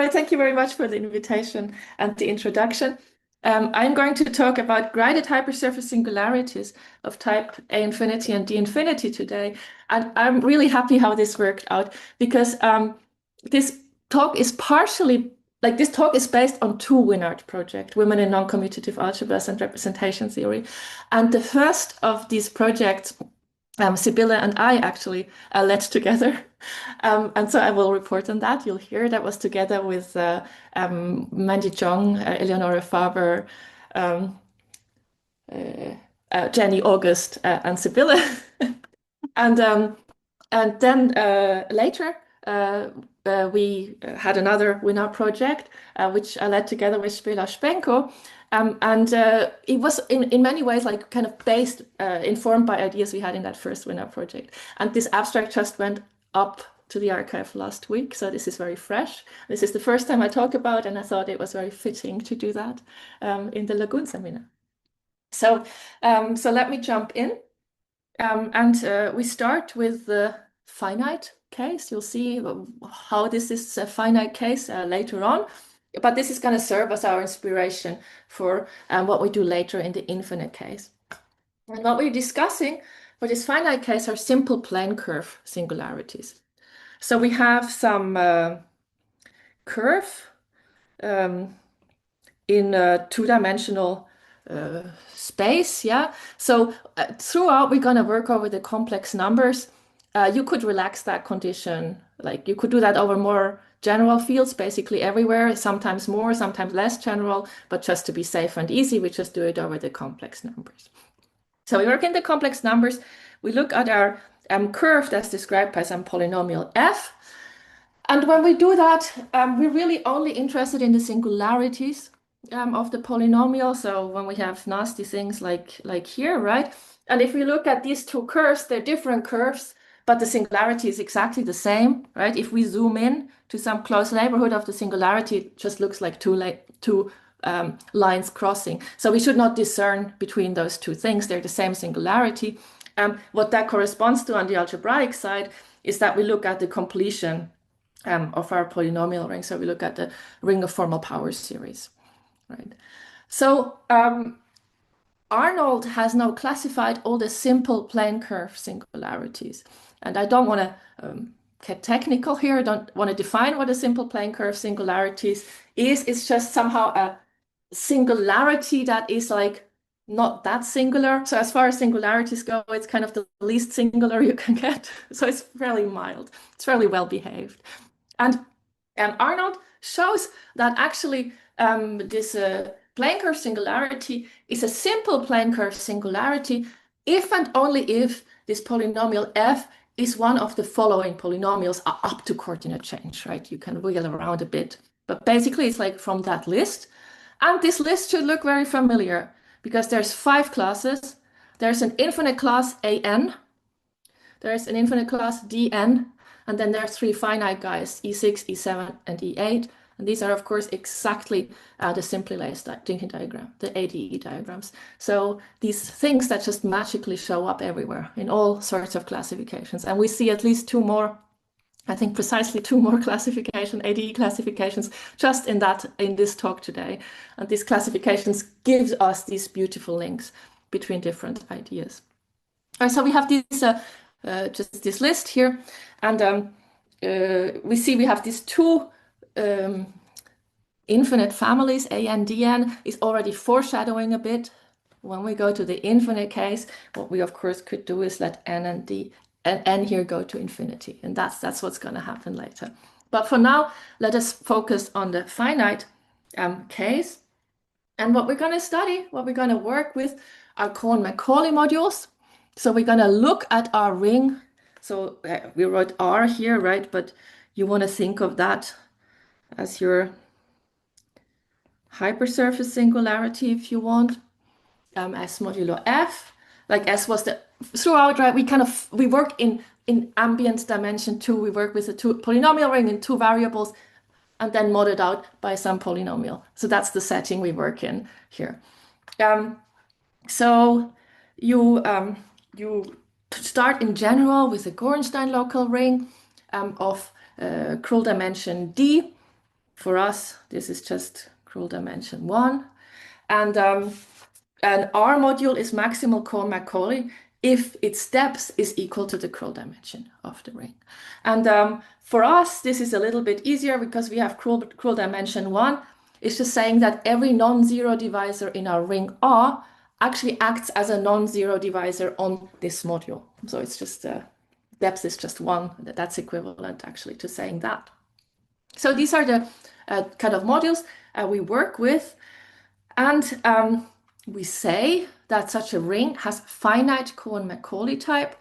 Hi, thank you very much for the invitation and the introduction. I'm going to talk about graded hypersurface singularities of type A infinity and D infinity today. And I'm really happy how this worked out because this talk is this talk is based on two WINART projects, Women in Non-Commutative Algebras and Representation Theory. And the first of these projects, Sibylle and I actually led together. And so I will report on that. You'll hear that was together with Mandy Cheung, Eleonora Faber, Jenny August, and Sibylle. And then later, we had another WINART project, which I led together with Špenko. It was in many ways like kind of based, informed by ideas we had in that first WINART project. And this abstract just went up to the archive last week, so this is very fresh. This is the first time I talk about, and I thought it was very fitting to do that in the Lagoon seminar. So let me jump in. We start with the finite case. You'll see how this is a finite case later on, but this is going to serve as our inspiration for what we do later in the infinite case. And what we're discussing for this finite case are simple plane curve singularities. So we have some curve in a two-dimensional space, yeah. So throughout we're going to work over the complex numbers. You could relax that condition, like you could do that over more general fields, basically everywhere, sometimes more, sometimes less general, but just to be safe and easy, we just do it over the complex numbers. So we work in the complex numbers. We look at our curve that's described by some polynomial f. And when we do that, we're really only interested in the singularities of the polynomial. So when we have nasty things like here, right? And if we look at these two curves, they're different curves, but the singularity is exactly the same, right? If we zoom in to some close neighborhood of the singularity, it just looks like two lines crossing. So we should not discern between those two things. They're the same singularity. What that corresponds to on the algebraic side is that we look at the completion of our polynomial ring. So we look at the ring of formal power series, right? So Arnold has now classified all the simple plane curve singularities. And I don't want to get technical here. I don't want to define what a simple plane curve singularities is. It's just somehow a singularity that is like not that singular. So as far as singularities go, it's kind of the least singular you can get. So it's fairly mild. It's fairly well behaved. And Arnold shows that actually this plane curve singularity is a simple plane curve singularity if and only if this polynomial f is one of the following polynomials up to coordinate change, right? You can wiggle around a bit, but basically it's like from that list. And this list should look very familiar because there's 5 classes. There's an infinite class an, there's an infinite class dn, and then there's 3 finite guys, E6, E7, and E8. And these are, of course, exactly the simply laced Dinkin diagram, the ADE diagrams. So these things that just magically show up everywhere in all sorts of classifications. And we see at least 2 more, I think precisely 2 more ADE classifications, just in this talk today. And these classifications gives us these beautiful links between different ideas. So we have this, just this list here. And we see we have these 2 infinite families, A and Dn, is already foreshadowing a bit. When we go to the infinite case, what we of course could do is let n and d and n here go to infinity, and that's what's going to happen later. But for now, let us focus on the finite case. And what we're going to study, what we're going to work with, are Cohen-Macaulay modules. So we're going to look at our ring. So we wrote R here, right? But you want to think of that as your hypersurface singularity, if you want, S modulo F, like S was the throughout, right? We work in ambient dimension 2. We work with a polynomial ring in 2 variables, and then modded out by some polynomial. So that's the setting we work in here. So you start in general with a Gorenstein local ring of Krull dimension D. for us, this is just Schroll dimension 1. And an R module is maximal Cohen-Macaulay if its depth is equal to the Schroll dimension of the ring. And for us, this is a little bit easier because we have Schroll dimension 1. It's just saying that every non-zero divisor in our ring R actually acts as a non-zero divisor on this module. So it's just depth is just 1. That's equivalent actually to saying that. So these are the kind of modules we work with. And we say that such a ring has finite Cohen-Macaulay type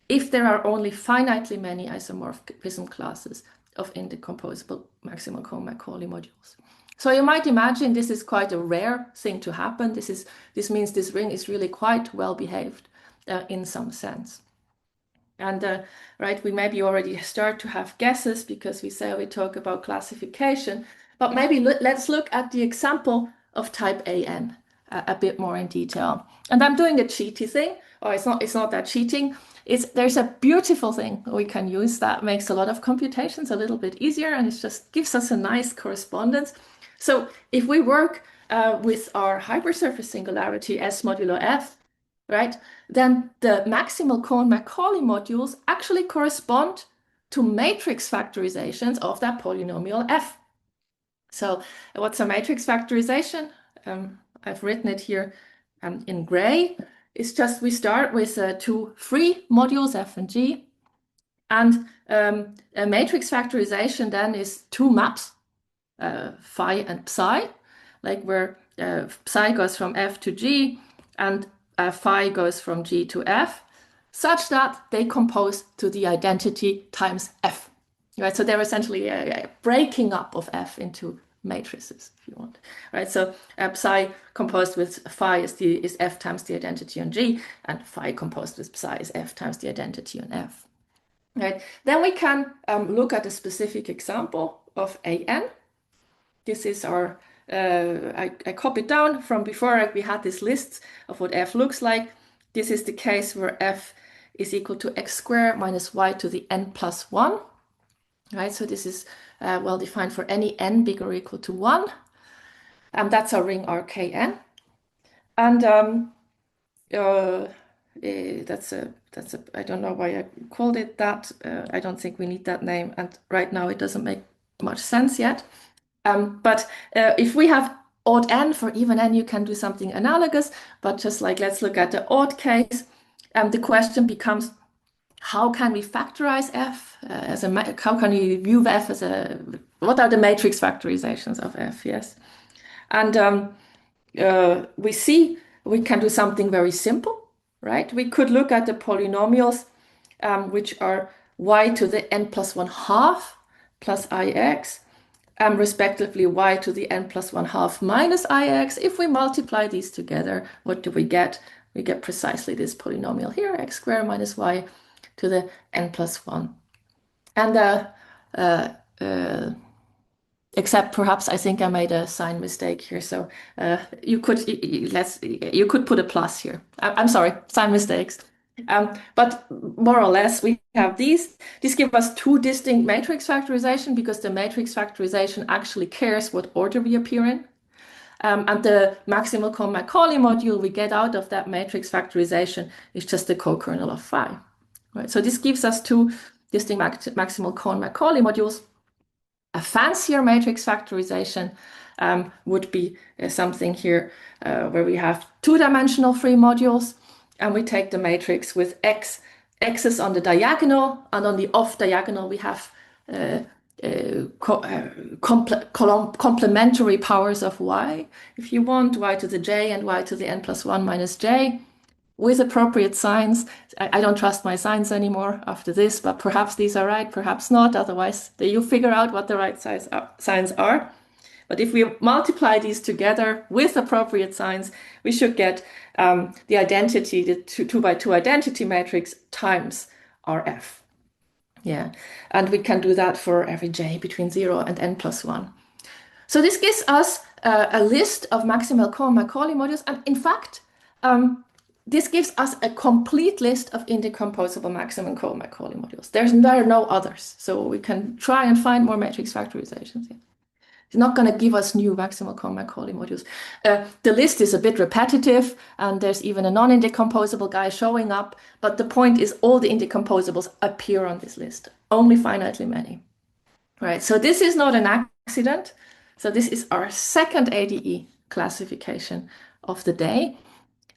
if there are only finitely many isomorphism classes of indecomposable maximal Cohen-Macaulay modules. So you might imagine this is quite a rare thing to happen. This means this ring is really quite well behaved in some sense. And right, we maybe already start to have guesses because we talk about classification, but maybe let's look at the example of type AN a bit more in detail. And I'm doing a cheaty thing, or it's not that cheating. There's a beautiful thing we can use that makes a lot of computations a little bit easier, and it just gives us a nice correspondence. So if we work with our hypersurface singularity S modulo F, right, then the maximal Cohen-Macaulay modules actually correspond to matrix factorizations of that polynomial F. So what's a matrix factorization? I've written it here in gray. It's just we start with two free modules, F and G. And a matrix factorization then is two maps, phi and psi, like where psi goes from F to G and phi goes from G to F, such that they compose to the identity times F. Right? So they're essentially a breaking up of F into matrices, if you want. Right? So psi composed with phi is F times the identity on G, and phi composed with psi is F times the identity on F. Right? Then we can look at a specific example of AN. This is our I copied down from before. We had this list of what F looks like. This is the case where F is equal to x squared minus y to the n plus 1. Right, so this is well defined for any n bigger or equal to 1. That's our ring Rkn. And that's a I don't know why I called it that. I don't think we need that name. And right now it doesn't make much sense yet. But if we have odd n for even n, you can do something analogous. But just like let's look at the odd case. The question becomes, how can we factorize F how can we view F as what are the matrix factorizations of F? Yes. And we see we can do something very simple, right? We could look at the polynomials, which are y to the n plus 1/2 plus ix, respectively y to the n plus 1/2 minus ix. If we multiply these together, what do we get? We get precisely this polynomial here, x squared minus y to the n plus 1. And except perhaps I think I made a sign mistake here. So you could put a plus here. I'm sorry, sign mistakes. But more or less, we have these. These give us two distinct matrix factorization because the matrix factorization actually cares what order we appear in. And the maximal Cohen-Macaulay module we get out of that matrix factorization is just the co-kernel of phi. Right? So this gives us two distinct maximal Cohen-Macaulay modules. A fancier matrix factorization would be something here where we have two-dimensional free modules, and we take the matrix with x's on the diagonal, and on the off diagonal we have complementary powers of y, if you want, y to the j and y to the n plus 1 minus j, with appropriate signs. I don't trust my signs anymore after this, but perhaps these are right, perhaps not. Otherwise, you figure out what the right signs are. But if we multiply these together with appropriate signs, we should get the identity, the 2 by 2 identity matrix times Rf. Yeah, and we can do that for every j between 0 and n plus 1. So this gives us a list of maximal Cohen-Macaulay modules, and in fact, this gives us a complete list of indecomposable maximum Cohen-Macaulay modules. There are no others, so we can try and find more matrix factorizations. Yeah. It's not going to give us new maximal Cohen-Macaulay modules. The list is a bit repetitive, and there's even a non-indecomposable guy showing up. But the point is all the indecomposables appear on this list, only finitely many. Right, so this is not an accident. So this is our second ADE classification of the day.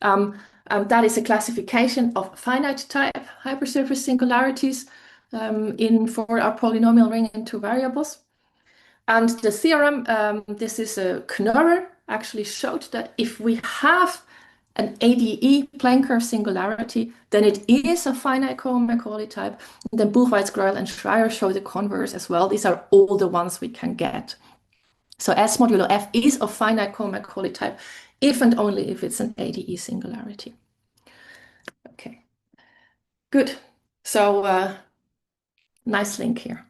That is a classification of finite type hypersurface singularities for our polynomial ring in two variables. And the theorem, this is a Knurrer, actually showed that if we have an ADE plane curve singularity, then it is a finite Cohen-Macaulay type. And then Buchwald, Schroll, and Schreier show the converse as well. These are all the ones we can get. So S modulo F is of finite Cohen-Macaulay type, if and only if it's an ADE singularity. Okay, good. So nice link here.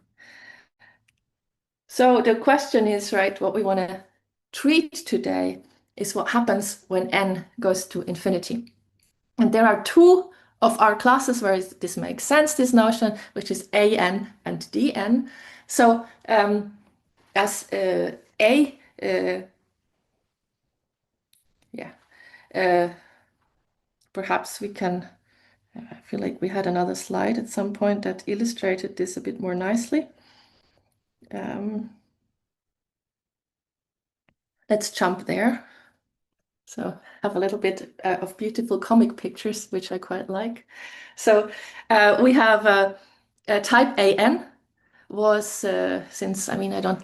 So the question is, right, what we want to treat today is what happens when n goes to infinity. And there are two of our classes where this makes sense, this notion, which is an and dn. So as perhaps we can, I feel like we had another slide at some point that illustrated this a bit more nicely. Let's jump there. So have a little bit of beautiful comic pictures, which I quite like. So we have type an was since, I mean, I don't,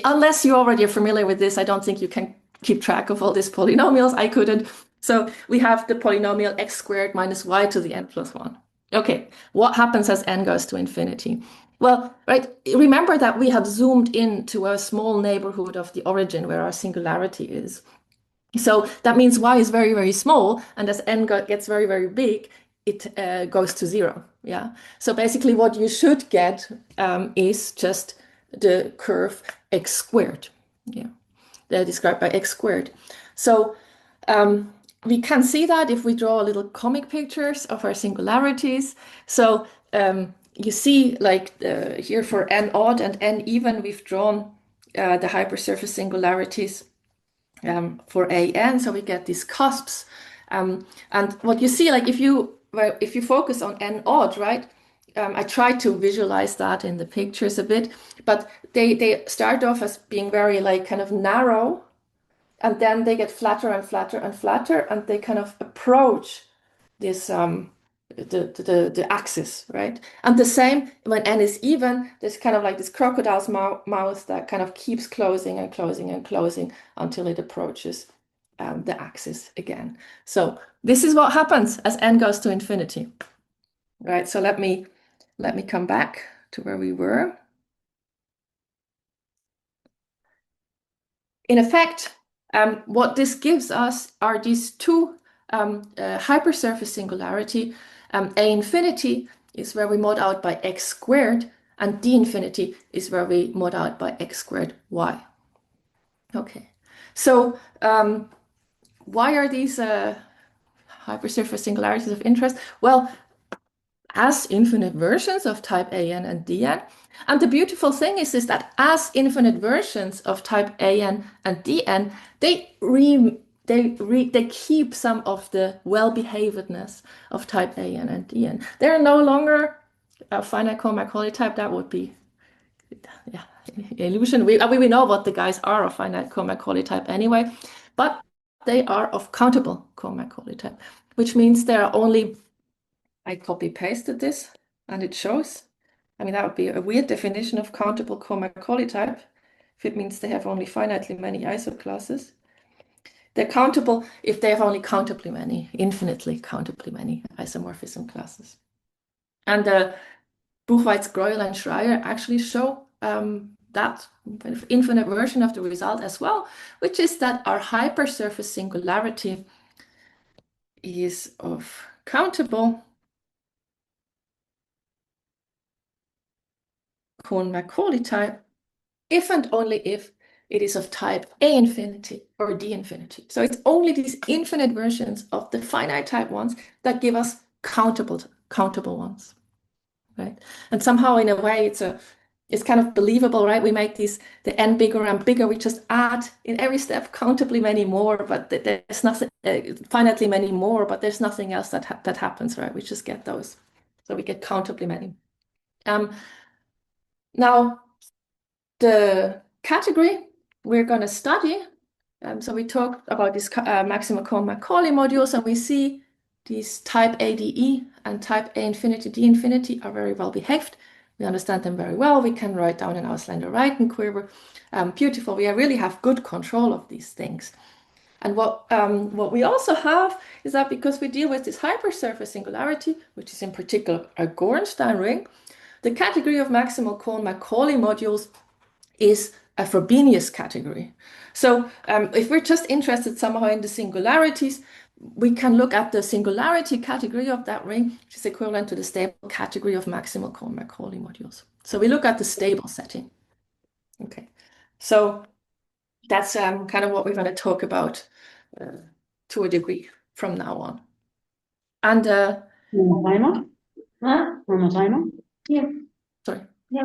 unless you already are familiar with this, I don't think you can keep track of all these polynomials. I couldn't. So we have the polynomial x squared minus y to the n plus 1. Okay, what happens as n goes to infinity? Well, right, remember that we have zoomed into a small neighborhood of the origin where our singularity is. So that means y is very, very small, and as n gets very, very big, it goes to 0. Yeah. So basically, what you should get is just the curve x squared. Yeah, they're described by x squared. So we can see that if we draw little comic pictures of our singularities. So you see, like here for n odd and n even, we've drawn the hypersurface singularities for an, so we get these cusps. And what you see, like if you focus on n odd, right? I tried to visualize that in the pictures a bit, but they start off as being very like kind of narrow, and then they get flatter and flatter and flatter, and they kind of approach this the axis, right? And the same when n is even, there's kind of like this crocodile's mouth that kind of keeps closing and closing and closing until it approaches the axis again. So this is what happens as n goes to infinity, right? So let me come back to where we were. In effect, what this gives us are these two hypersurface singularity. A infinity is where we mod out by x squared, and d infinity is where we mod out by x squared y. Okay, so why are these hypersurface singularities of interest? Well, as infinite versions of type an and dn. And the beautiful thing is that as infinite versions of type an and dn, they keep some of the well-behavedness of type an and dn. They're no longer a finite Cohen-Macaulay type. That would be illusion. We know what the guys are of finite Cohen-Macaulay type anyway, but they are of countable Cohen-Macaulay type, which means there are only, I copy-pasted this and it shows. I mean, that would be a weird definition of countable Cohen-Macaulay type if it means they have only finitely many isoclasses. They're countable if they have only countably many, infinitely countably many isomorphism classes. And Buchwald, Schroll, and Schreier actually show that infinite version of the result as well, which is that our hypersurface singularity is of countable Cohen-Macaulay type if and only if it is of type A infinity or D infinity. So it's only these infinite versions of the finite type ones that give us countable ones, right? And somehow in a way it's a it's kind of believable, right? We make the n bigger and bigger. We just add in every step countably many more, but there's nothing, finitely many more, but there's nothing else that happens, right? We just get those. So we get countably many. Now, the category we're going to study, so we talked about these maximum Cohen-Macaulay modules, and we see these type ADE and type A infinity D infinity are very well behaved. We understand them very well. We can write down an Auslander-Reinken-Quiver. Beautiful. We really have good control of these things. And what we also have is that because we deal with this hypersurface singularity, which is in particular a Gorenstein ring, the category of maximal Cohen-Macaulay modules is a Frobenius category. So if we're just interested somehow in the singularities, we can look at the singularity category of that ring, which is equivalent to the stable category of maximal Cohen-Macaulay modules. So we look at the stable setting. Okay, so that's kind of what we're going to talk about to a degree from now on. And timer? Huh? On a timer? Yeah. Sorry. Yeah.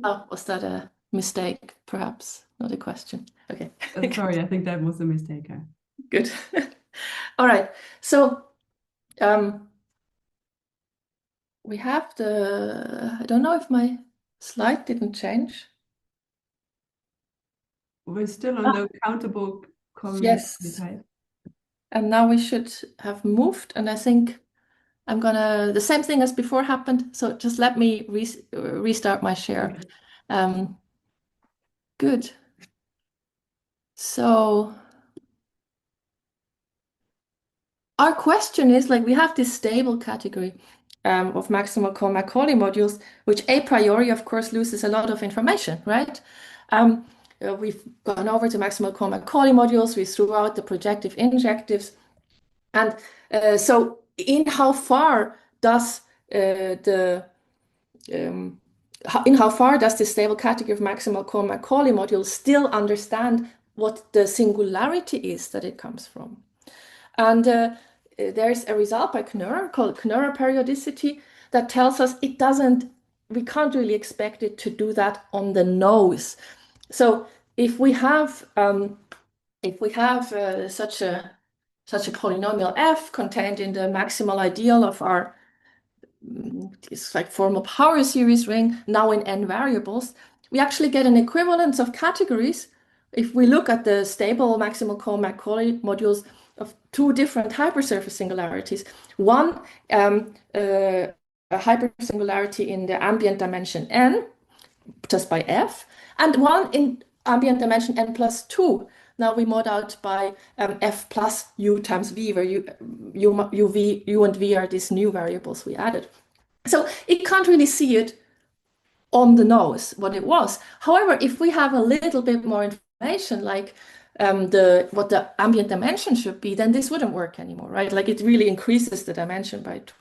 Oh, was that a mistake? Perhaps not a question. Okay. Sorry, I think that was a mistake. Good. All right. So we have I don't know if my slide didn't change. We're still on the countable Yes. type. And now we should have moved, and I think the same thing as before happened. So just let me restart my share. Good. So our question is, like, we have this stable category of maximal Cohen-Macaulay modules, which a priori, of course, loses a lot of information, right? We've gone over to maximal Cohen-Macaulay modules. We threw out the projective injectives. And so in how far does the stable category of maximal Cohen-Macaulay modules still understand what the singularity is that it comes from? And there's a result by Knurrer called Knurrer periodicity that tells us we can't really expect it to do that on the nose. So if we have such a polynomial f contained in the maximal ideal of our this like formal power series ring, now in n variables, we actually get an equivalence of categories if we look at the stable maximal Cohen-Macaulay modules of two different hypersurface singularities. One, a hypersingularity in the ambient dimension n, just by f, and one in ambient dimension n plus 2. Now we mod out by f plus u times v, where u and v are these new variables we added. So it can't really see it on the nose what it was. However, if we have a little bit more information, like what the ambient dimension should be, then this wouldn't work anymore, right? Like it really increases the dimension by 2.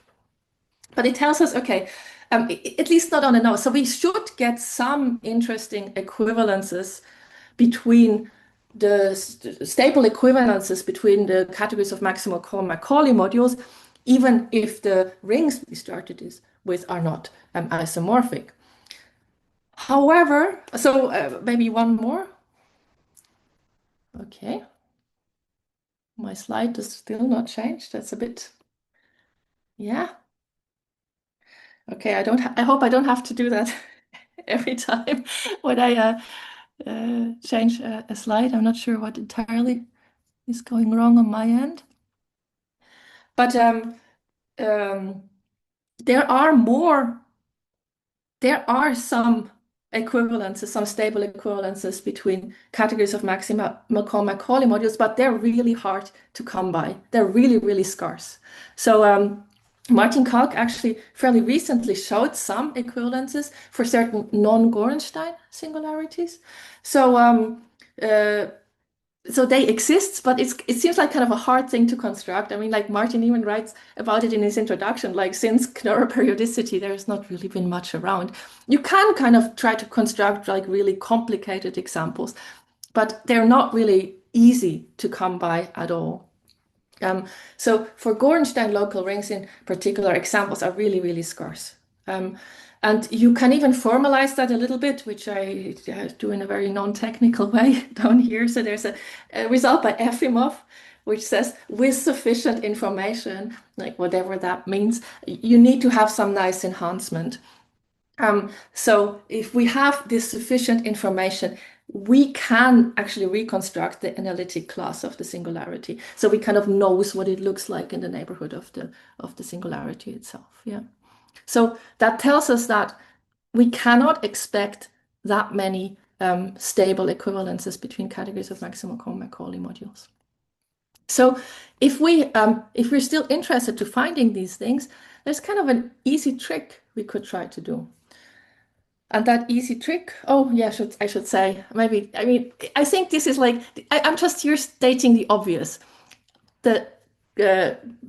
But it tells us, okay, at least not on the nose. So we should get some interesting equivalences between the stable equivalences between the categories of maximal Cohen-Macaulay modules, even if the rings we started with are not isomorphic. However, so maybe one more. Okay. My slide does still not change. That's a bit, yeah. Okay, I hope I don't have to do that every time when I change a slide. I'm not sure what entirely is going wrong on my end. But there are some equivalences, some stable equivalences between categories of maximal Cohen-Macaulay modules, but they're really hard to come by. They're really, really scarce. So Martin Kalk actually fairly recently showed some equivalences for certain non-Gorenstein singularities. So they exist, but it seems like kind of a hard thing to construct. I mean, like Martin even writes about it in his introduction, like since Knurrer periodicity, there's not really been much around. You can kind of try to construct like really complicated examples, but they're not really easy to come by at all. So for Gorenstein local rings in particular, examples are really, really scarce. And you can even formalize that a little bit, which I do in a very non-technical way down here. So there's a result by Efimov, which says with sufficient information, like whatever that means, you need to have some nice enhancement. So if we have this sufficient information, we can actually reconstruct the analytic class of the singularity. So we kind of knows what it looks like in the neighborhood of the singularity itself. Yeah. So that tells us that we cannot expect that many stable equivalences between categories of maximal Cohen-Macaulay modules. So if we're still interested to finding these things, there's kind of an easy trick we could try to do. And that easy trick, oh yeah, I should say, maybe, I mean, I think this is like, I'm just here stating the obvious. The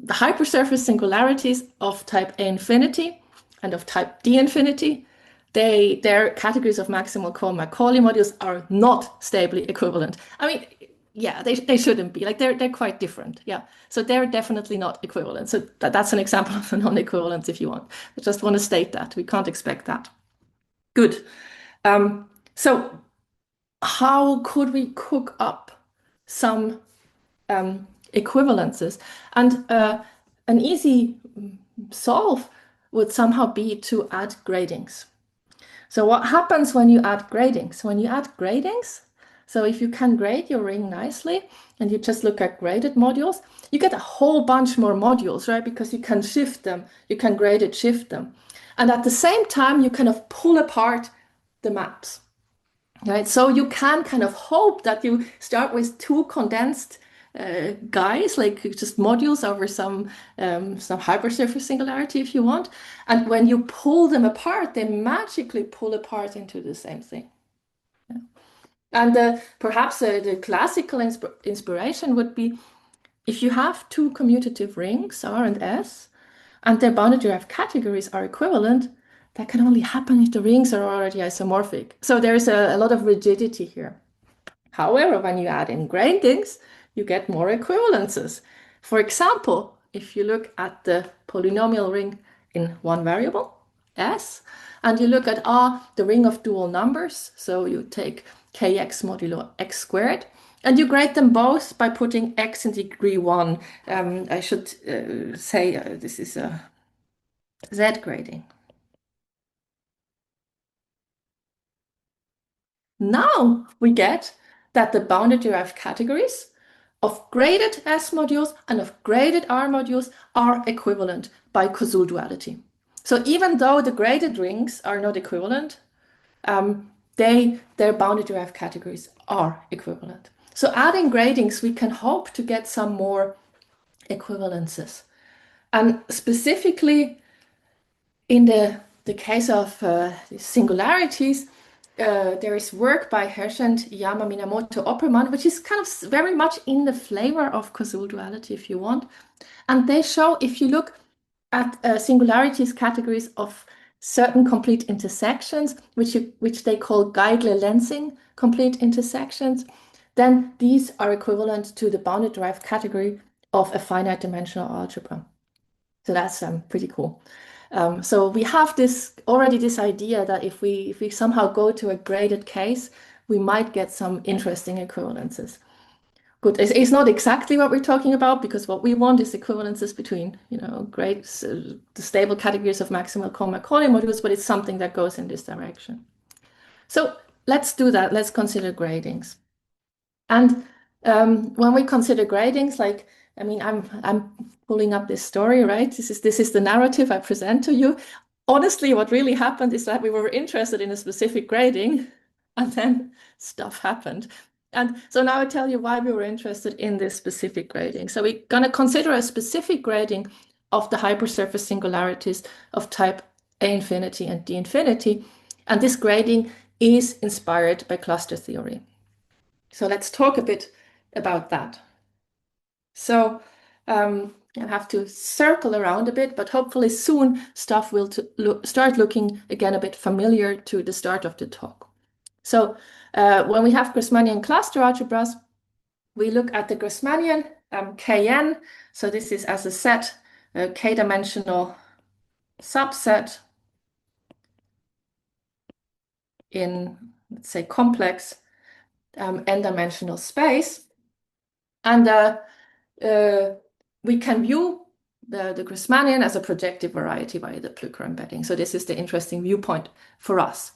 hypersurface singularities of type A infinity and of type D infinity, their categories of maximal Cohen-Macaulay modules are not stably equivalent. I mean, yeah, they shouldn't be. Like they're quite different. Yeah, so they're definitely not equivalent. So that's an example of a non-equivalence if you want. I just want to state that we can't expect that. Good. So how could we cook up some equivalences? And an easy solve would somehow be to add gradings. So what happens when you add gradings? When you add gradings, so if you can grade your ring nicely and you just look at graded modules, you get a whole bunch more modules, right? Because you can shift them, you can grade it, shift them. And at the same time, you kind of pull apart the maps, right? So you can kind of hope that you start with two condensed guys, like just modules over some hypersurface singularity if you want. And when you pull them apart, they magically pull apart into the same thing. Yeah. And perhaps the classical inspiration would be if you have two commutative rings, R and S, and their bounded derived categories are equivalent, that can only happen if the rings are already isomorphic. So there's a lot of rigidity here. However, when you add in gradings, you get more equivalences. For example, if you look at the polynomial ring in one variable, S, and you look at R, the ring of dual numbers, so you take kx modulo x squared, and you grade them both by putting x in degree 1. I should say this is a Z grading. Now we get that the bounded derived categories of graded S modules and of graded R modules are equivalent by causal duality. So even though the graded rings are not equivalent, their bounded derived categories are equivalent. So adding gradings, we can hope to get some more equivalences. And specifically in the case of singularities, there is work by Hershend, Yama, Minamoto, Oppermann, which is kind of very much in the flavor of causal duality, if you want. And they show, if you look at singularities categories of certain complete intersections, which they call Geigle-Lensing complete intersections, then these are equivalent to the bounded derived category of a finite dimensional algebra. So that's pretty cool. So we have this idea that if we somehow go to a graded case, we might get some interesting equivalences. Good. It's not exactly what we're talking about because what we want is equivalences between, the stable categories of maximal Cohen-Macaulay modules, but it's something that goes in this direction. So let's do that. Let's consider gradings. And when we consider gradings, I'm pulling up this story, right? This is the narrative I present to you. Honestly, what really happened is that we were interested in a specific grading, and then stuff happened. And so now I tell you why we were interested in this specific grading. So we're going to consider a specific grading of the hypersurface singularities of type A infinity and D infinity. And this grading is inspired by cluster theory. So let's talk a bit about that. So I have to circle around a bit, but hopefully soon stuff will start looking again a bit familiar to the start of the talk. So when we have Grassmannian cluster algebras, we look at the Grassmannian Kn. So this is as a set, k-dimensional subset in, let's say, complex n-dimensional space. And we can view the Grassmannian as a projective variety by the Plücker embedding. So this is the interesting viewpoint for us.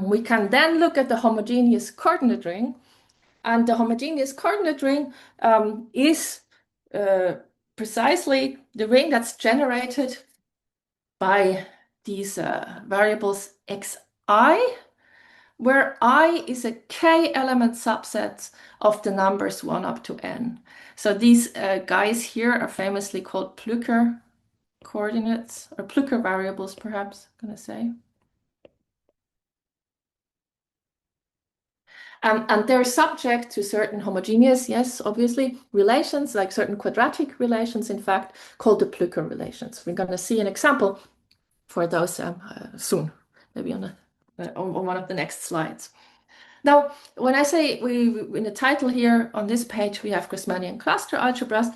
We can then look at the homogeneous coordinate ring. And the homogeneous coordinate ring is precisely the ring that's generated by these variables xi, where I is a k-element subset of the numbers 1 up to n. So these guys here are famously called Plücker coordinates, or Plücker variables, perhaps, I'm going to say. And they're subject to certain homogeneous, yes, obviously, relations, like certain quadratic relations, in fact, called the Plücker relations. We're going to see an example for those soon, maybe on one of the next slides. Now, when I say in the title here on this page, we have Grassmannian cluster algebras,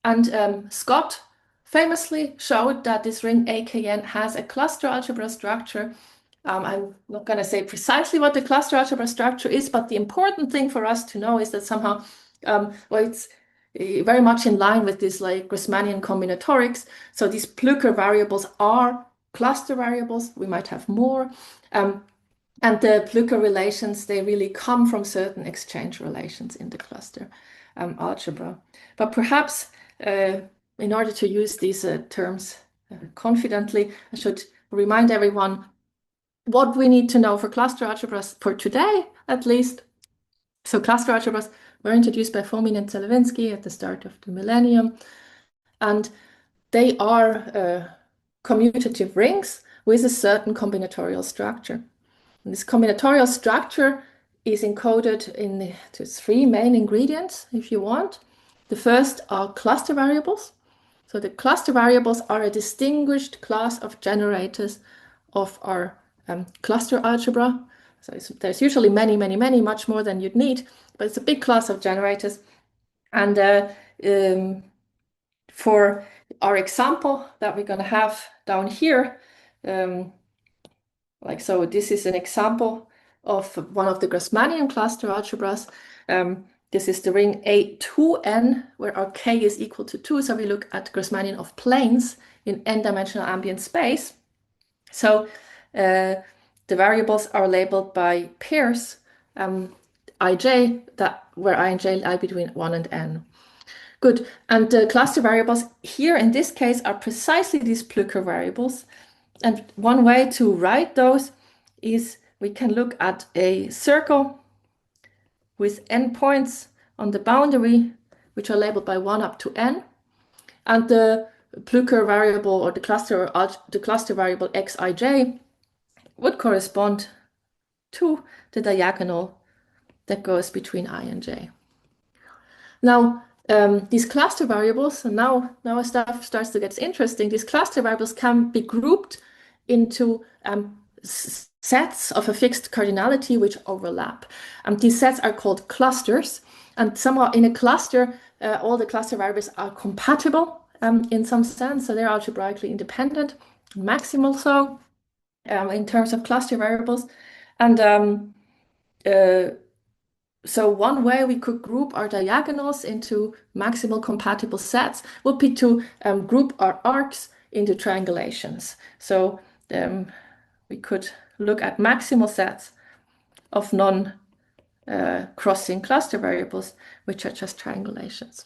and Scott famously showed that this ring AKN has a cluster algebra structure. I'm not going to say precisely what the cluster algebra structure is, but the important thing for us to know is that somehow, well, it's very much in line with this like Grassmannian combinatorics. So these Plücker variables are cluster variables. We might have more. And the Plücker relations, they really come from certain exchange relations in the cluster algebra. But perhaps in order to use these terms confidently, I should remind everyone what we need to know for cluster algebras for today, at least. So cluster algebras were introduced by Fomin and Zelevinsky at the start of the millennium. And they are commutative rings with a certain combinatorial structure. And this combinatorial structure is encoded in the 3 main ingredients, if you want. The first are cluster variables. So the cluster variables are a distinguished class of generators of our cluster algebra. So there's usually many, much more than you'd need, but it's a big class of generators. And for our example that we're going to have down here, so this is an example of one of the Grassmannian cluster algebras. This is the ring A2n, where our k is equal to 2. So we look at Grassmannian of planes in n-dimensional ambient space. So the variables are labeled by pairs ij, where I and j lie between 1 and n. Good. And the cluster variables here in this case are precisely these Plücker variables. And one way to write those is we can look at a circle with n points on the boundary, which are labeled by 1 up to n. And the Plücker variable, or the cluster variable xij, would correspond to the diagonal that goes between I and j. Now, these cluster variables, and now stuff starts to get interesting. These cluster variables can be grouped into sets of a fixed cardinality which overlap. These sets are called clusters, and somehow in a cluster, all the cluster variables are compatible in some sense, so they're algebraically independent, maximal so, in terms of cluster variables. And so one way we could group our diagonals into maximal compatible sets would be to group our arcs into triangulations. So we could look at maximal sets of non-crossing cluster variables, which are just triangulations.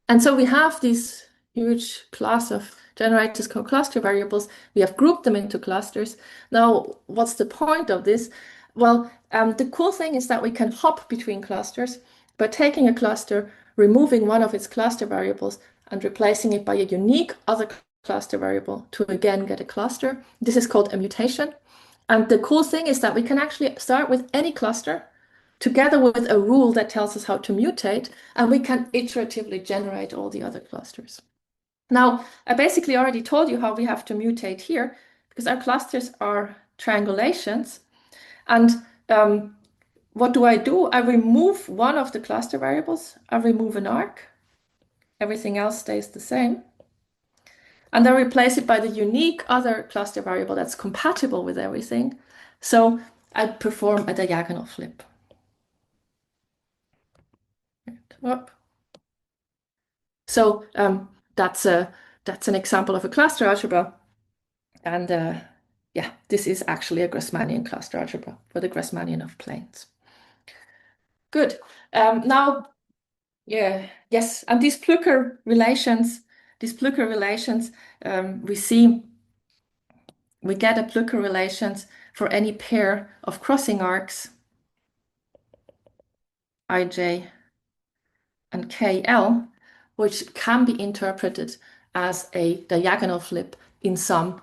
And so we have this huge class of generators called cluster variables. We have grouped them into clusters. Now, what's the point of this? Well, the cool thing is that we can hop between clusters by taking a cluster, removing one of its cluster variables, and replacing it by a unique other cluster variable to again get a cluster. This is called a mutation. And the cool thing is that we can actually start with any cluster together with a rule that tells us how to mutate, and we can iteratively generate all the other clusters. Now, I basically already told you how we have to mutate here, because our clusters are triangulations. And what do? I remove one of the cluster variables. I remove an arc. Everything else stays the same. And I replace it by the unique other cluster variable that's compatible with everything. So I'd perform a diagonal flip. So that's an example of a cluster algebra. And yeah, this is actually a Grassmannian cluster algebra for the Grassmannian of planes. Good. Now, yeah, yes, and these Plücker relations, we get a Plücker relations for any pair of crossing arcs, ij and kl, which can be interpreted as a diagonal flip in some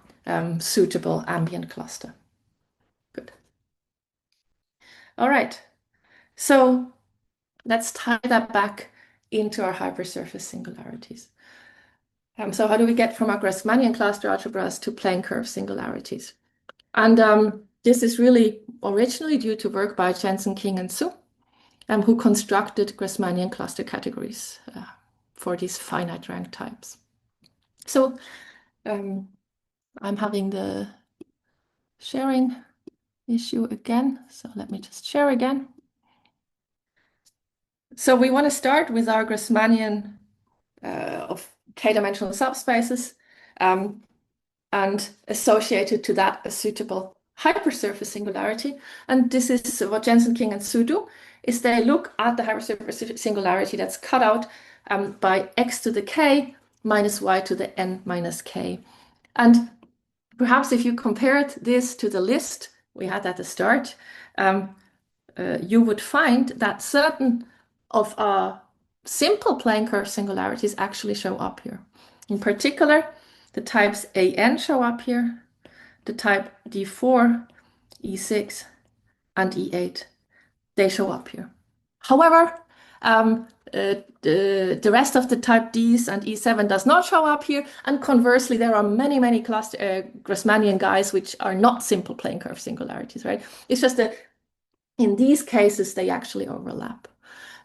suitable ambient cluster. Good. All right. So let's tie that back into our hypersurface singularities. So how do we get from our Grassmannian cluster algebras to plane curve singularities? And this is really originally due to work by Jensen, King, and Su, who constructed Grassmannian cluster categories for these finite rank types. So I'm having the sharing issue again. So let me just share again. So we want to start with our Grassmannian of k-dimensional subspaces and associated to that a suitable hypersurface singularity. And this is what Jensen, King, and Su do, is they look at the hypersurface singularity that's cut out by x to the k minus y to the n minus k. And perhaps if you compared this to the list we had at the start, you would find that certain of our simple plane curve singularities actually show up here. In particular, the types AN show up here, the type D4, E6, and E8, they show up here. However, the rest of the type Ds and E7 does not show up here, and conversely, there are many, many Grassmannian guys which are not simple plane curve singularities, right? It's just that in these cases, they actually overlap.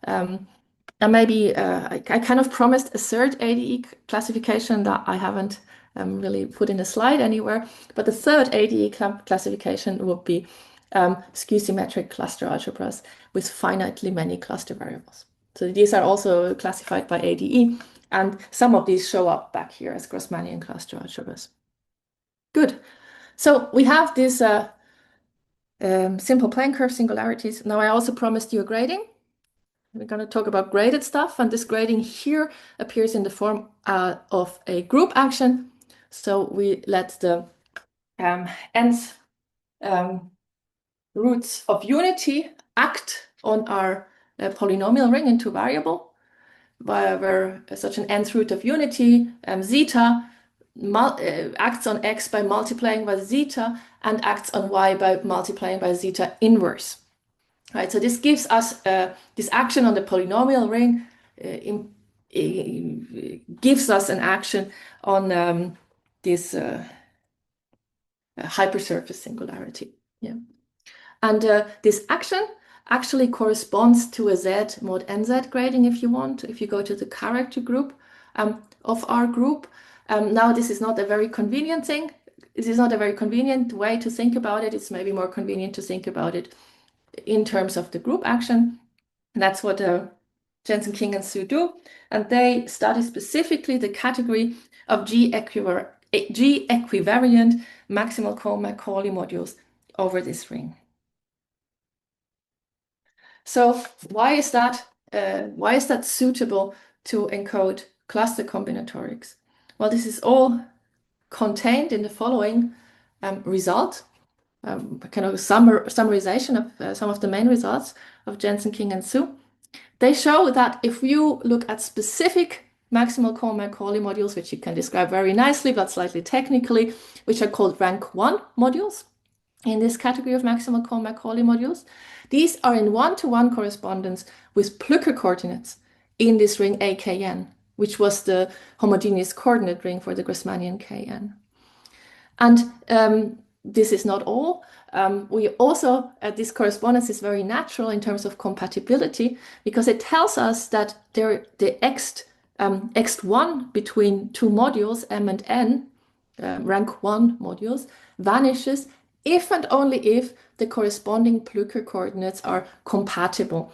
And maybe I kind of promised a third ADE classification that I haven't really put in a slide anywhere, but the third ADE classification would be skew-symmetric cluster algebras with finitely many cluster variables. So these are also classified by ADE, and some of these show up back here as Grassmannian cluster algebras. Good. So we have these simple plane curve singularities. Now I also promised you a grading. We're going to talk about graded stuff, and this grading here appears in the form of a group action. So we let the nth roots of unity act on our polynomial ring into variable, where such an nth root of unity, zeta, acts on x by multiplying by zeta and acts on y by multiplying by zeta inverse. Right, so this gives us this action on the polynomial ring gives us an action on this hypersurface singularity. Yeah, and this action actually corresponds to a Z mod NZ grading if you want. If you go to the character group of our group, now this is not a very convenient thing. This is not a very convenient way to think about it. It's maybe more convenient to think about it in terms of the group action. And that's what Jensen, King, and Su do. And they study specifically the category of G equivariant maximal Cohen-Macaulay modules over this ring. So why is that suitable to encode cluster combinatorics? Well, this is all contained in the following result. Kind of a summarization of some of the main results of Jensen, King, and Su. They show that if you look at specific maximal Cohen-Macaulay modules, which you can describe very nicely, but slightly technically, which are called rank 1 modules in this category of maximal Cohen-Macaulay modules, these are in one-to-one correspondence with Plücker coordinates in this ring AKN, which was the homogeneous coordinate ring for the Grassmannian Kn. And this is not all. We also, this correspondence is very natural in terms of compatibility, because it tells us that the X1 between two modules, M and N, rank 1 modules, vanishes if and only if the corresponding Plücker coordinates are compatible.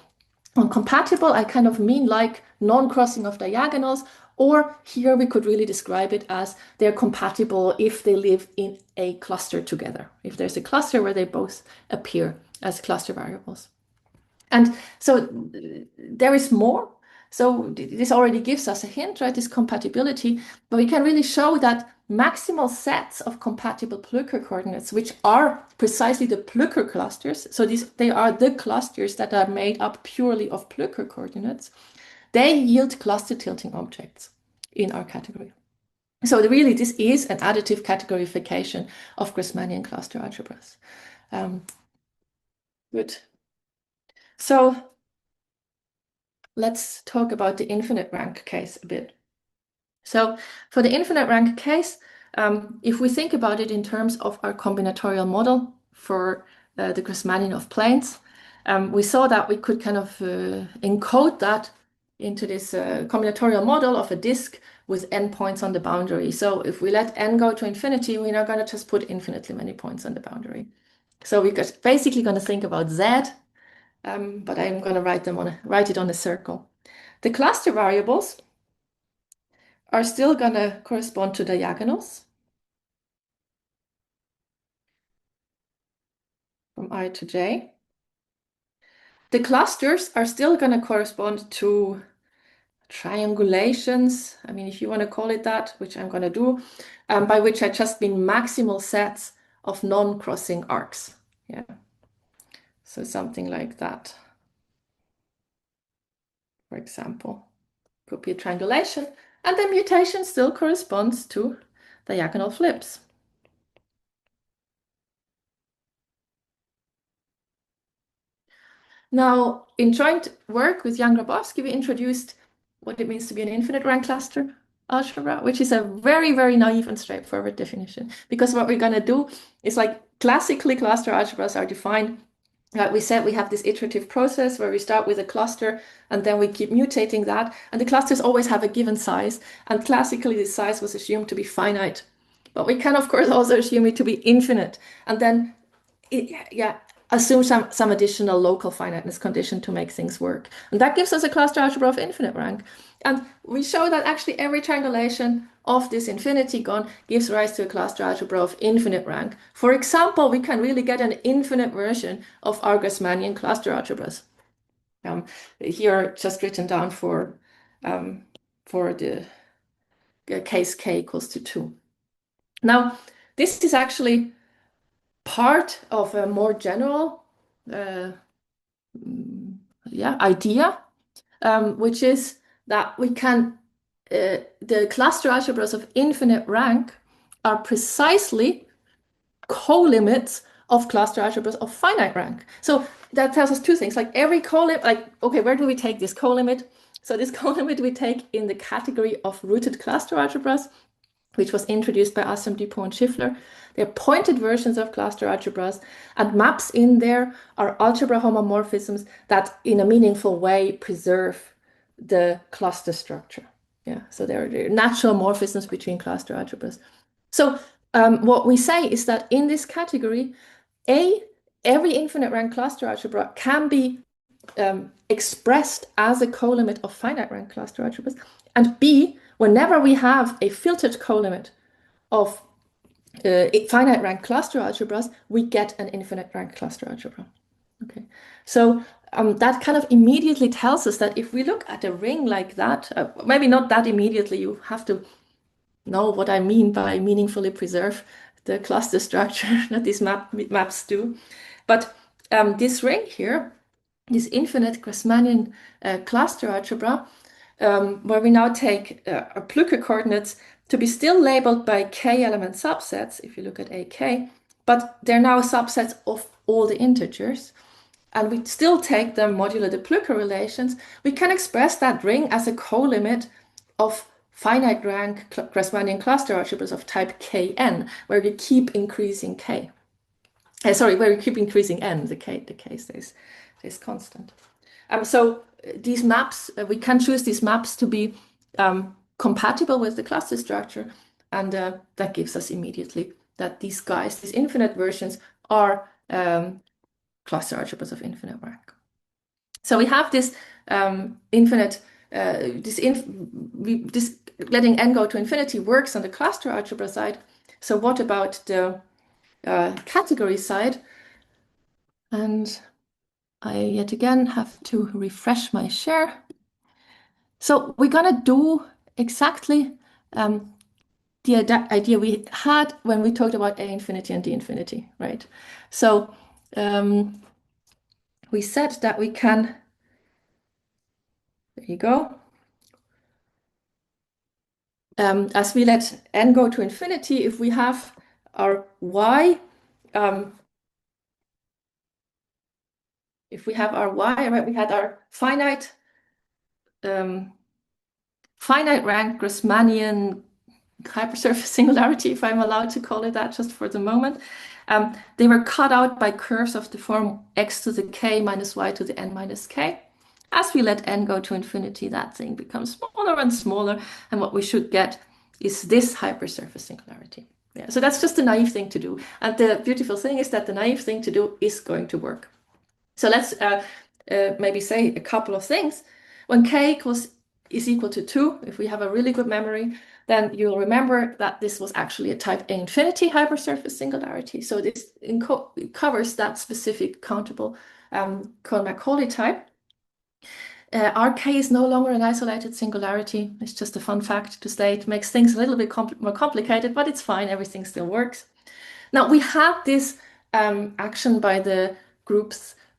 On compatible, I kind of mean like non-crossing of diagonals, or here we could really describe it as they're compatible if they live in a cluster together, if there's a cluster where they both appear as cluster variables. And so there is more. So this already gives us a hint, right? This compatibility, but we can really show that maximal sets of compatible Plücker coordinates, which are precisely the Plücker clusters. So they are the clusters that are made up purely of Plücker coordinates. They yield cluster tilting objects in our category. So really, this is an additive categorification of Grassmannian cluster algebras. Good. So let's talk about the infinite rank case a bit. So for the infinite rank case, if we think about it in terms of our combinatorial model for the Grassmannian of planes, we saw that we could kind of encode that into this combinatorial model of a disk with n points on the boundary. So if we let n go to infinity, we're not going to just put infinitely many points on the boundary. So we're basically going to think about z, but I'm going to write it on a circle. The cluster variables are still going to correspond to diagonals from I to j. The clusters are still going to correspond to triangulations, I mean, if you want to call it that, which I'm going to do, by which I just mean maximal sets of non-crossing arcs. Yeah, so something like that, for example, could be a triangulation, and the mutation still corresponds to diagonal flips. Now, in joint work with Jan Grabowski, we introduced what it means to be an infinite rank cluster algebra, which is a very, very naive and straightforward definition. Because what we're going to do is, like, classically cluster algebras are defined. Like we said, we have this iterative process where we start with a cluster and then we keep mutating that. And the clusters always have a given size. And classically, this size was assumed to be finite. But we can, of course, also assume it to be infinite. And then, assume some additional local finiteness condition to make things work. And that gives us a cluster algebra of infinite rank. And we show that actually every triangulation of this infinity gon gives rise to a cluster algebra of infinite rank. For example, we can really get an infinite version of our Grassmannian cluster algebras. Here just written down for the case k equals to 2. Now, this is actually part of a more general idea, which is that we can, the cluster algebras of infinite rank are precisely co-limits of cluster algebras of finite rank. So that tells us two things, like every co-limit, like, okay, where do we take this co-limit? So this co-limit we take in the category of rooted cluster algebras, which was introduced by Assam, Dupont, and Schiffler. They're pointed versions of cluster algebras, and maps in there are algebra homomorphisms that in a meaningful way preserve the cluster structure. Yeah, so they're natural morphisms between cluster algebras. So what we say is that in this category, every infinite rank cluster algebra can be expressed as a co-limit of finite rank cluster algebras, and B, whenever we have a filtered co-limit of finite rank cluster algebras, we get an infinite rank cluster algebra. Okay, so that kind of immediately tells us that if we look at a ring like that, maybe not that immediately, you have to know what I mean by meaningfully preserve the cluster structure that these maps do. But this ring here, this infinite Grassmannian cluster algebra, where we now take our Plücker coordinates to be still labeled by k-element subsets, if you look at AK, but they're now subsets of all the integers, and we still take them modulo the Plücker relations, we can express that ring as a co-limit of finite rank Grassmannian cluster algebras of type Kn, where we keep increasing k. Where we keep increasing n, the k stays constant. So these maps, we can choose these maps to be compatible with the cluster structure, and that gives us immediately that these guys, these infinite versions, are cluster algebras of infinite rank. So we have this infinite, this letting n go to infinity works on the cluster algebra side. So what about the category side? And I yet again have to refresh my share. So we're gonna do exactly the idea we had when we talked about A infinity and D infinity, right? So we said that we can, there you go. As we let n go to infinity, if we have our y, right, we had our finite rank Grassmannian hypersurface singularity, if I'm allowed to call it that just for the moment. They were cut out by curves of the form x to the k minus y to the n minus k. As we let n go to infinity, that thing becomes smaller and smaller, and what we should get is this hypersurface singularity. Yeah, so that's just a naive thing to do. And the beautiful thing is that the naive thing to do is going to work. So let's maybe say a couple of things. When k is equal to 2, if we have a really good memory, then you'll remember that this was actually a type A infinity hypersurface singularity. So this covers that specific countable Cohen-Macaulay type. Rk is no longer an isolated singularity. It's just a fun fact to state. Makes things a little bit more complicated, but it's fine. Everything still works. Now we have this action by the group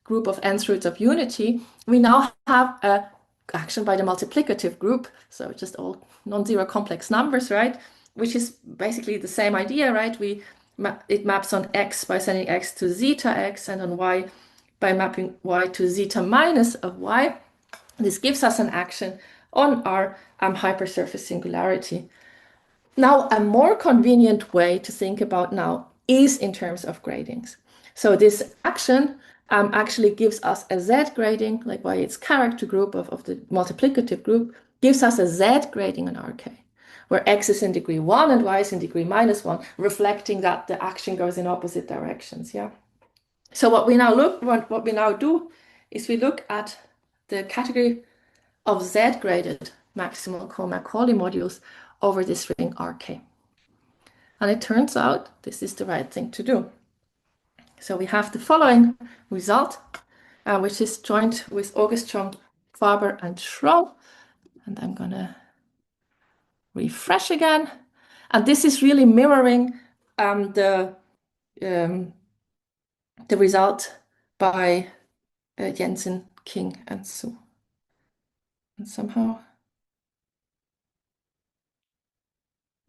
of nth roots of unity. We now have a action by the multiplicative group, so just all non-zero complex numbers, right? Which is basically the same idea, right? It maps on x by sending x to zeta x, and on y by mapping y to zeta minus of y. This gives us an action on our hypersurface singularity. Now, a more convenient way to think about now is in terms of gradings. So this action actually gives us a z grading, like by its character group of the multiplicative group, gives us a z grading on Rk, where x is in degree 1 and y is in degree minus 1, reflecting that the action goes in opposite directions. Yeah. So what we now do is we look at the category of z-graded maximal Cohen-Macaulay modules over this ring Rk. And it turns out this is the right thing to do. So we have the following result, which is joined with August, Cheung, Faber and Schroll. And I'm going to refresh again. And this is really mirroring the result by Jensen, King, and Su. And somehow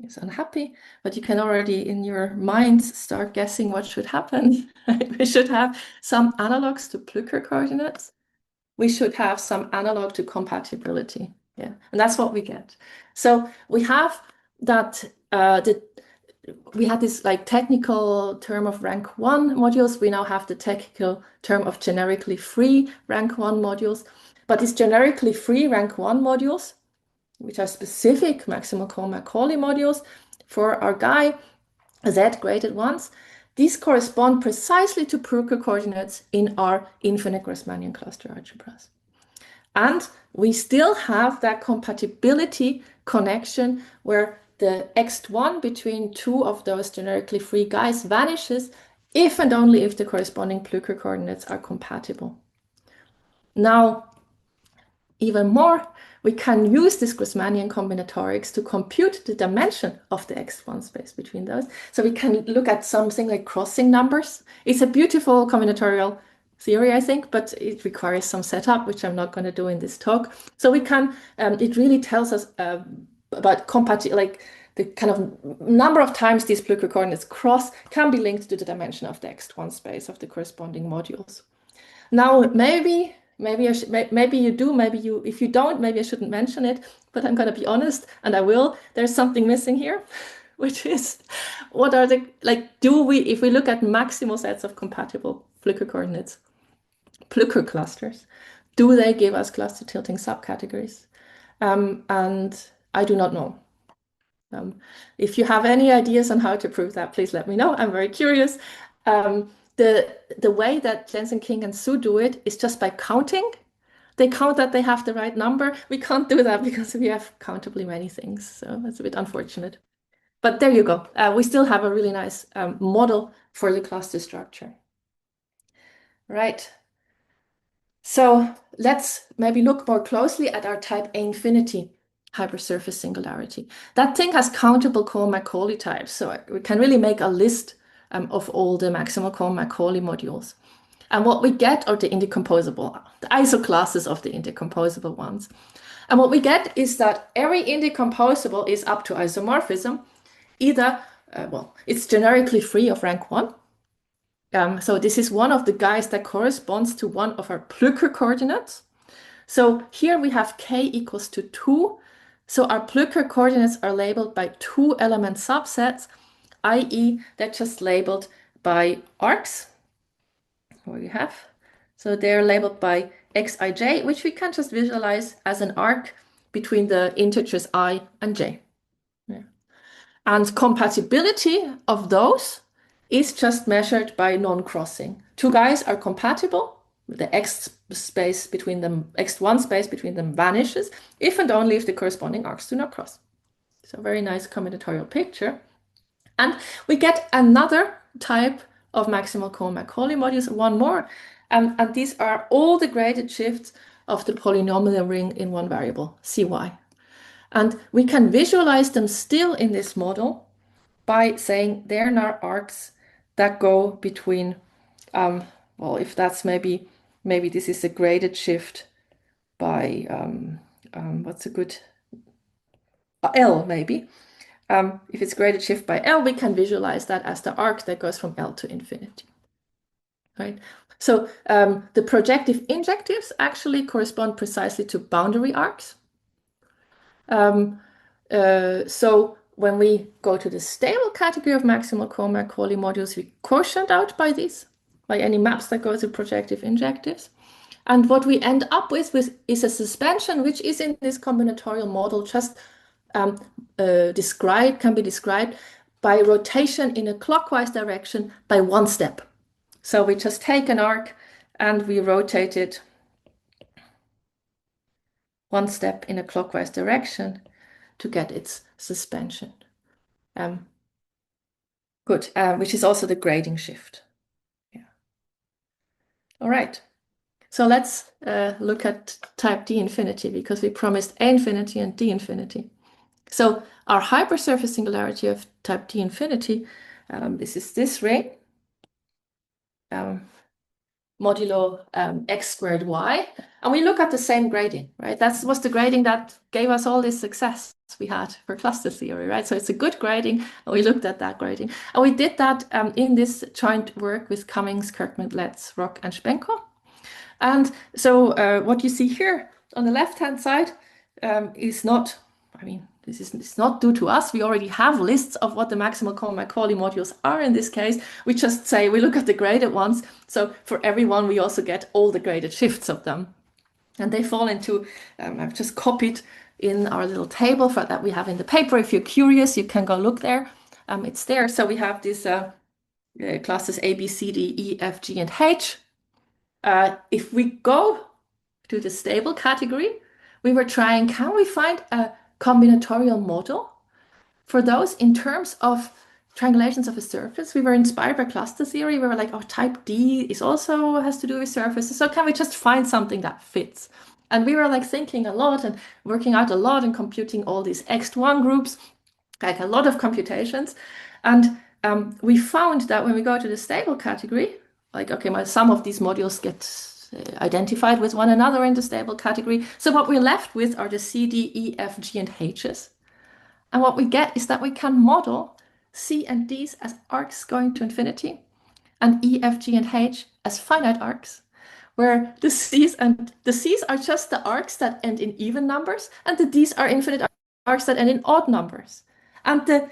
is unhappy, but you can already in your minds start guessing what should happen. We should have some analogues to Plücker coordinates. We should have some analog to compatibility. Yeah, and that's what we get. So we have that we had this like technical term of rank 1 modules. We now have the technical term of generically free rank 1 modules. But these generically free rank 1 modules, which are specific maximal Cohen-Macaulay modules for our guy, z-graded ones, these correspond precisely to Plücker coordinates in our infinite Grassmannian cluster algebras. And we still have that compatibility connection where the x1 between two of those generically free guys vanishes if and only if the corresponding Plücker coordinates are compatible. Now, even more, we can use this Grassmannian combinatorics to compute the dimension of the x1 space between those. So we can look at something like crossing numbers. It's a beautiful combinatorial theory, I think, but it requires some setup, which I'm not going to do in this talk. So we can, it really tells us about like the kind of number of times these Plücker coordinates cross can be linked to the dimension of the x1 space of the corresponding modules. Now, maybe you do, if you don't, maybe I shouldn't mention it, but I'm going to be honest, and I will. There's something missing here, which is what are the, like, if we look at maximal sets of compatible Plücker coordinates, Plücker clusters, do they give us cluster tilting subcategories? And I do not know. If you have any ideas on how to prove that, please let me know. I'm very curious. the way that Jensen, King, and Su do it is just by counting. They count that they have the right number. We can't do that because we have countably many things. So that's a bit unfortunate. But there you go. We still have a really nice model for the cluster structure. Right. So let's maybe look more closely at our type A infinity hypersurface singularity. That thing has countable Cohen-Macaulay types. So we can really make a list of all the maximal Cohen-Macaulay modules. And what we get are the indecomposable, the isoclasses of the indecomposable ones. And what we get is that every indecomposable is up to isomorphism. Either, well, it's generically free of rank 1. So this is one of the guys that corresponds to one of our Plücker coordinates. So here we have k equals to 2. So our Plücker coordinates are labeled by 2-element subsets, i.e. they're just labeled by arcs. What we have. So they're labeled by xij, which we can just visualize as an arc between the integers I and j. Yeah. And compatibility of those is just measured by non-crossing. Two guys are compatible. The x space between them, x1 space between them vanishes if and only if the corresponding arcs do not cross. So very nice combinatorial picture. And we get another type of maximal Cohen-Macaulay modules, one more. And these are all the graded shifts of the polynomial ring in one variable, cy. And we can visualize them still in this model by saying they're now arcs that go between, well, if that's maybe this is a graded shift by, what's a good, L maybe. If it's graded shift by L, we can visualize that as the arc that goes from L to infinity, right? So the projective injectives actually correspond precisely to boundary arcs. So when we go to the stable category of maximal Cohen-Macaulay modules, we quotient out by these, by any maps that go to projective injectives. And what we end up with is a suspension, which is in this combinatorial model just can be described by rotation in a clockwise direction by one step. So we just take an arc and we rotate it one step in a clockwise direction to get its suspension. Good, which is also the grading shift. Yeah. All right. So let's look at type D infinity because we promised A infinity and D infinity. So our hypersurface singularity of type D infinity, this is this ring, modulo x squared y, and we look at the same grading, right? That was the grading that gave us all this success we had for cluster theory, right? So it's a good grading, and we looked at that grading. And we did that in this joint work with Cummings, Kirkman, Letz, Rock, and Špenko. And so what you see here on the left-hand side is not, I mean, it's not due to us. We already have lists of what the maximal Cohen-Macaulay modules are in this case. We just say, we look at the graded ones. So for every one, we also get all the graded shifts of them. And they fall into, I've just copied in our little table that we have in the paper. If you're curious, you can go look there. It's there. So we have these classes A, B, C, D, E, F, G, and H. If we go to the stable category, we were trying, can we find a combinatorial model for those in terms of triangulations of a surface? We were inspired by cluster theory. We were like, oh, type D is also has to do with surfaces. So can we just find something that fits? And we were like thinking a lot and working out a lot and computing all these X1 groups, like a lot of computations. And we found that when we go to the stable category, like, okay, some of these modules get identified with one another in the stable category. So what we're left with are the C, D, E, F, G, and H's. And what we get is that we can model C and D's as arcs going to infinity and E, F, G, and H as finite arcs, where the C's are just the arcs that end in even numbers, and the D's are infinite arcs that end in odd numbers. And the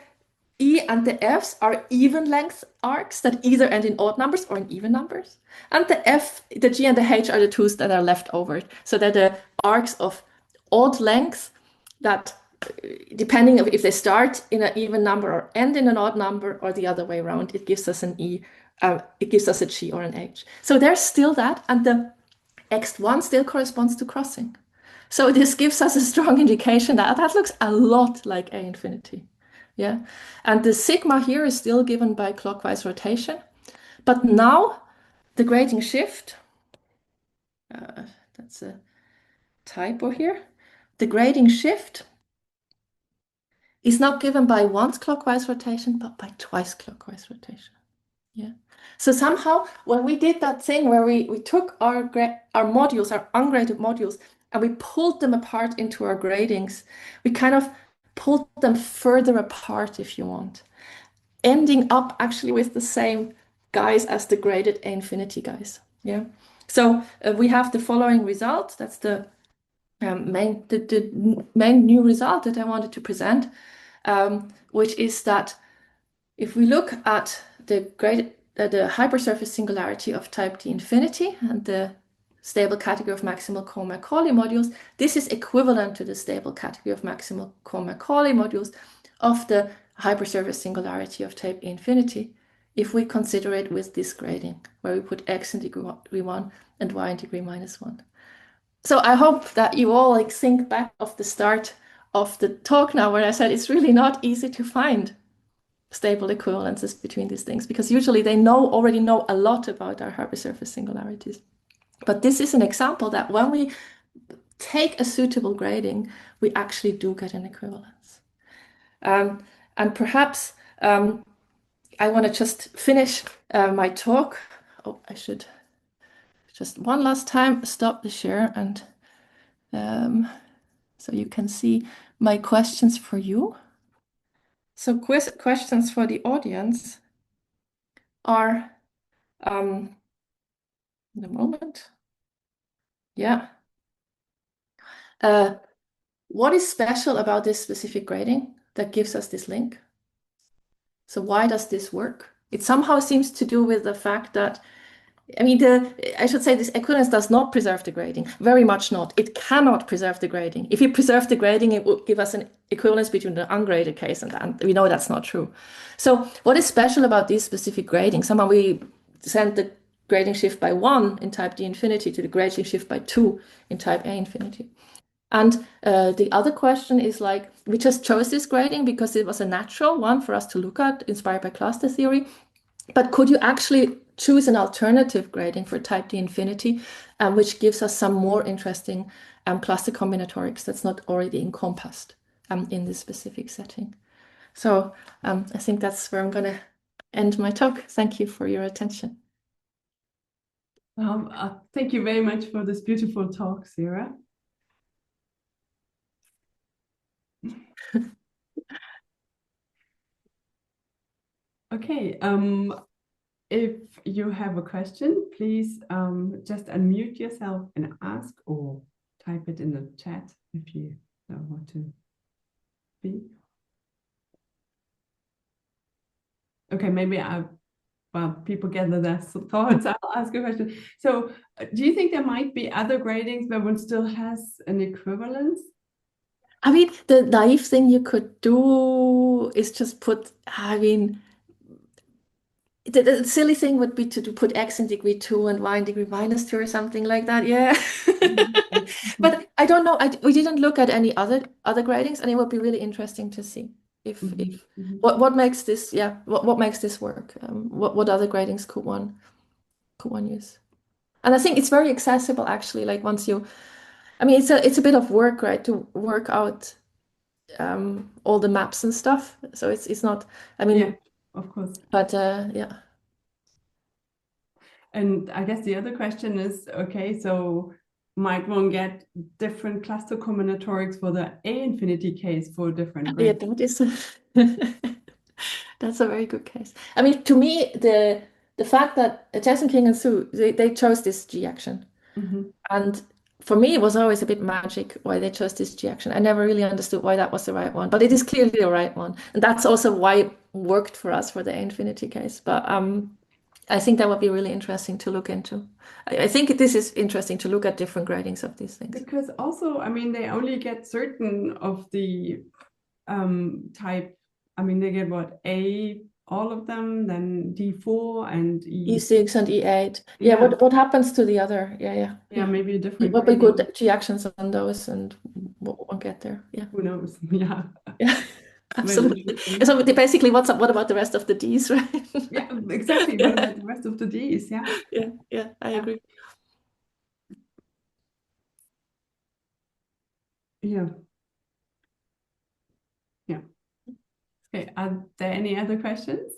E and the F's are even length arcs that either end in odd numbers or in even numbers. And the F, the G, and the H are the twos that are left over. So they're the arcs of odd length that depending if they start in an even number or end in an odd number or the other way around, it gives us an E, it gives us a G or an H. So there's still that, and the X1 still corresponds to crossing. So this gives us a strong indication that that looks a lot like A infinity. Yeah. And the sigma here is still given by clockwise rotation. But now the grading shift, that's a typo here. The grading shift is not given by once clockwise rotation, but by twice clockwise rotation. Yeah. So somehow when we did that thing where we took our modules, our ungraded modules, and we pulled them apart into our gradings, we kind of pulled them further apart, if you want, ending up actually with the same guys as the graded A infinity guys. Yeah. So we have the following result. That's the main new result that I wanted to present, which is that if we look at the hypersurface singularity of type D infinity and the stable category of maximal Cohen-Macaulay modules, this is equivalent to the stable category of maximal Cohen-Macaulay modules of the hypersurface singularity of type A infinity if we consider it with this grading, where we put x in degree 1 and y in degree -1. So I hope that you all think back of the start of the talk now, where I said it's really not easy to find stable equivalences between these things, because usually they already know a lot about our hypersurface singularities. But this is an example that when we take a suitable grading, we actually do get an equivalence. And perhaps I want to just finish my talk. Oh, I should just one last time stop the share and so you can see my questions for you. So questions for the audience are, in a moment. Yeah. What is special about this specific grading that gives us this link? So why does this work? It somehow seems to do with the fact that, I mean, I should say this equivalence does not preserve the grading, very much not. It cannot preserve the grading. If it preserved the grading, it would give us an equivalence between the ungraded case and we know that's not true. So what is special about this specific grading? Somehow we send the grading shift by 1 in type D infinity to the grading shift by 2 in type A infinity. And the other question is we just chose this grading because it was a natural one for us to look at, inspired by cluster theory. But could you actually choose an alternative grading for type D infinity, which gives us some more interesting cluster combinatorics that's not already encompassed in this specific setting? So I think that's where I'm going to end my talk. Thank you for your attention. Thank you very much for this beautiful talk, Sira. Okay, if you have a question, please just unmute yourself and ask, or type it in the chat if you don't want to speak. Okay, maybe while people gather their thoughts, I'll ask a question. So do you think there might be other gradings where one still has an equivalence? I mean, the naive thing you could do is just put, I mean, the silly thing would be to put x in degree 2 and y in degree -2 or something like that. Yeah. But I don't know. We didn't look at any other gradings, and it would be really interesting to see if what makes this, what makes this work. What other gradings could one use? And I think it's very accessible actually. Like once you, I mean, it's a bit of work, right, to work out all the maps and stuff. So it's not. I mean, yeah, of course. But yeah. And I guess the other question is, okay, so might one get different cluster combinatorics for the A infinity case for different grades? Yeah, that is that's a very good case. I mean, to me, the fact that Jensen, King, and Su, they chose this G action. And for me, it was always a bit magic why they chose this G action. I never really understood why that was the right one, but it is clearly the right one. And that's also why it worked for us for the A infinity case. But I think that would be really interesting to look into. I think this is interesting to look at different gradings of these things. Because also, I mean, they only get certain of the type. I mean, they get what, A, all of them, then D4 and E6 and E8. Yeah, Yeah. what happens to the other? Yeah. Maybe a different What we grading. good G actions on those and we'll get there. Yeah. Who knows? Yeah. Yeah. Absolutely. interesting. So basically, what about the rest of the Ds, right? Yeah, exactly. What about the rest of the Ds? Yeah. Yeah, I agree. Yeah. Okay. Are there any other questions?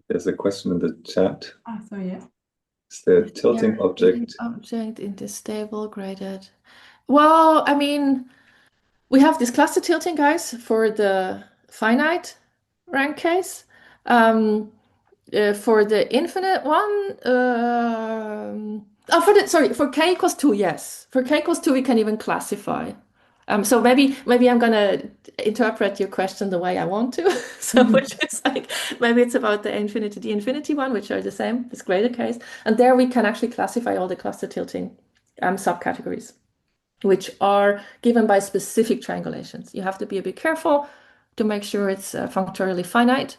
There's a question in the chat. Sorry, yes. Is the tilting object? Object in this table graded. Well, I mean, we have this cluster tilting, guys, for the finite rank case. For the infinite one, for k equals 2, yes. For k equals 2, we can even classify. So maybe I'm gonna interpret your question the way I want to. So which is like maybe it's about the infinity, the infinity one, which are the same, this greater case. And there we can actually classify all the cluster tilting subcategories, which are given by specific triangulations. You have to be a bit careful to make sure it's functorially finite.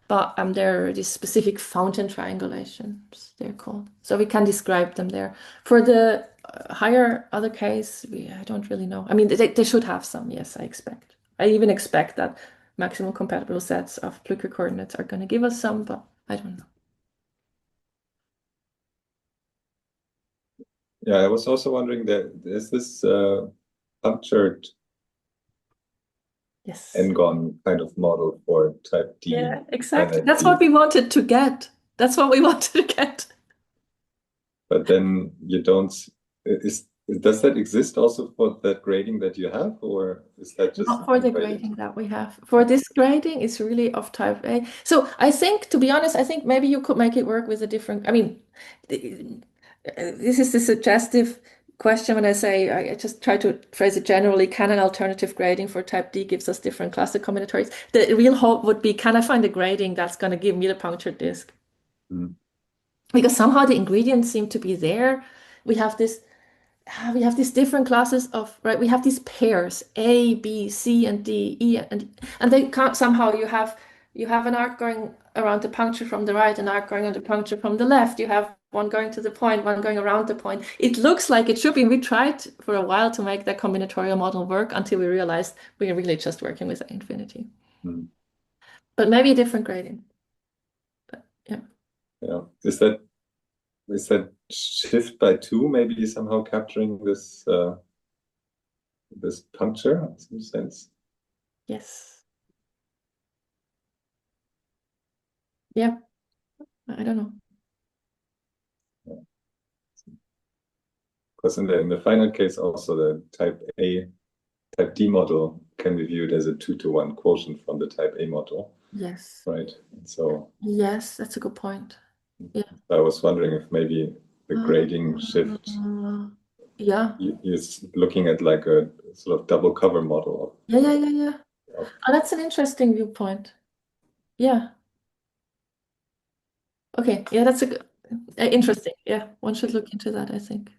But there are these specific fountain triangulations, they're called. So we can describe them there. For the higher other case, I don't really know. I mean, they should have some, yes, I expect. I even expect that maximum compatible sets of Plücker coordinates are going to give us some, but I don't know. Yeah, I was also wondering that is this punctured Yes. n-gon kind of model for type D? Yeah, exactly. finite That's D. what we wanted to get. That's what we wanted to get. But then you don't. Does that exist also for that grading that you have, or is that just Not for the grading that we have. For this grading, it's really of type A. So I think, to be honest, I think maybe you could make it work with a different. I mean, this is the suggestive question when I say I just try to phrase it generally. Can an alternative grading for type D gives us different cluster combinatorics? The real hope would be, can I find a grading that's going to give me the punctured disk? Mm. Because somehow the ingredients seem to be there. We have these different classes of, right? We have these pairs, A, B, C, and D, E, and they can't somehow you have an arc going around the puncture from the right, an arc going on the puncture from the left. You have one going to the point, one going around the point. It looks like it should be. We tried for a while to make that combinatorial model work until we realized we are really just working with infinity. Mm. But maybe a different grading. But yeah. Yeah. Is that shift by 2 maybe somehow capturing this this puncture in some sense? Yes. Yeah. I don't know. Because in the final case also the type D model can be viewed as a 2-to-1 quotient from the type A model. Yes. Right. So yes, that's a good point. Yeah. I was wondering if maybe the grading shift yeah. is looking at like a sort of double cover model. Yeah. Oh, that's an interesting viewpoint. Yeah. Okay. Yeah, that's a good, interesting. Yeah, one should look into that, I think.